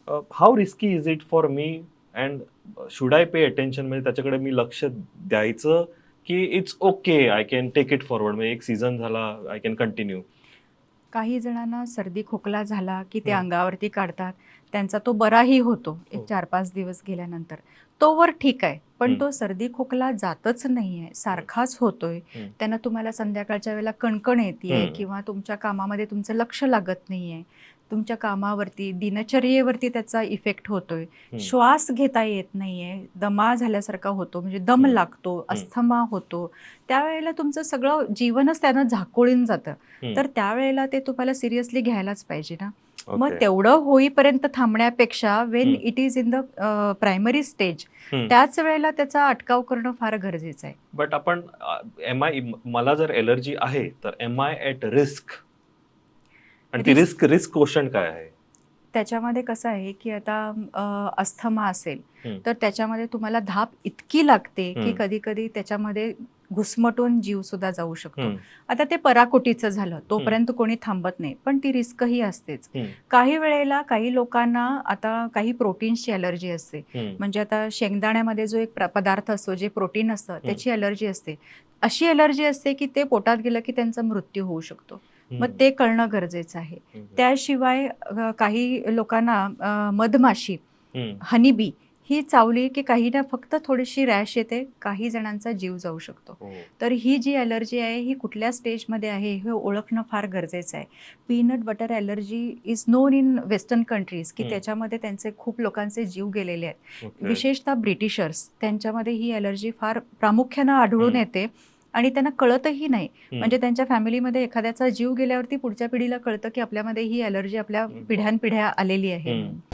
How risky is it for me and should I pay attention, म्हणजे त्याच्याकडे मी लक्ष द्यायचं की it's okay I can take it forward, म्हणजे एक सीझन झाला आय कॅन कंटिन्यू. काही जणांना सर्दी खोकला झाला की ते अंगावरती काढतात, त्यांचा तो बराही होतो एक हो. 4-5 दिवस गेल्यानंतर. तोवर ठीक आहे. पण हम्म, तो सर्दी खोकला जातच नाहीये, हम्म, सारखाच होतोय. हम्म, त्यानं तुम्हाला संध्याकाळच्या वेळेला कणकण येतेय हम्म, किंवा तुमच्या कामामध्ये तुमचं लक्ष लागत नाहीये. तुमच्या कामावरती, दिनचर्येवरती त्याचा इफेक्ट होतोय. हम्म, श्वास घेता येत नाहीये, दमा झाल्यासारखा होतो, म्हणजे दम हम्म, लागतो, हम्म, अस्थमा होतो. त्यावेळेला तुमचं सगळं जीवनच त्यानं झाकोळून जातं. हम्म. तर त्यावेळेला ते तुम्हाला सिरियसली घ्यायलाच पाहिजे ना. मग ओके. तेवढं होईपर्यंत थांबण्यापेक्षा वेन हम्म, it is in the primary stage, हम्म. त्याच वेळेला त्याचा अटकाव करणं फार गरजेचं आहे. बट आपण एम आय, मला जर एलर्जी आहे तर एम आय ॲट रिस्क, आणि ती रिस्क रिस्क रिस्क क्वोशंट काय आहे? त्याच्यामध्ये कसं आहे, की आता अस्थमा असेल, हम्म, तर त्याच्यामध्ये तुम्हाला धाप इतकी लागते, की हम्म, कधी-कधी त्याच्यामध्ये घुसमटून जीवसुद्धा जाऊ शकतो. हम्म, आता ते पराकोटीचं झालं, हम्म, तोपर्यंत कोणी थांबत नाही, पण ती रिस्कही असतेच. हम्म, काही वेळेला काही लोकांना आता काही प्रोटीन्सची ॲलर्जी असते. हम्म, म्हणजे आता शेंगदाण्यामध्ये जो एक पदार्थ असतो, जे प्रोटीन असतं, हम्म, त्याची ॲलर्जी असते. अशी ॲलर्जी असते, की ते पोटात गेलं, की त्यांचा मृत्यू होऊ शकतो. मग हम्म, ते कळणं गरजेचं आहे. हम्म, त्याशिवाय काही लोकांना मधमाशी, हम्म, हनी बी ही चावली की काहींना फक्त थोडीशी रॅश येते, काही जणांचा जीव जाऊ शकतो. हो. तर ही जी ॲलर्जी आहे ही कुठल्या स्टेजमध्ये आहे हे ओळखणं फार गरजेचं आहे. Peanut butter allergy is known in western countries, की हम्म, त्याच्यामध्ये त्यांचे खूप लोकांचे जीव गेलेले आहेत. ओके. विशेषतः ब्रिटिशर्स, त्यांच्यामध्ये ही ॲलर्जी फार प्रामुख्यानं आढळून हम्म, येते आणि त्यांना कळतही नाही. हम्म, म्हणजे त्यांच्या फॅमिलीमध्ये एखाद्याचा जीव गेल्यावरती पुढच्या पिढीला कळतं, की आपल्यामध्ये ही ॲलर्जी आपल्या हम्म, पिढ्यानपिढ्या आलेली आहे हम्म. म्हणून.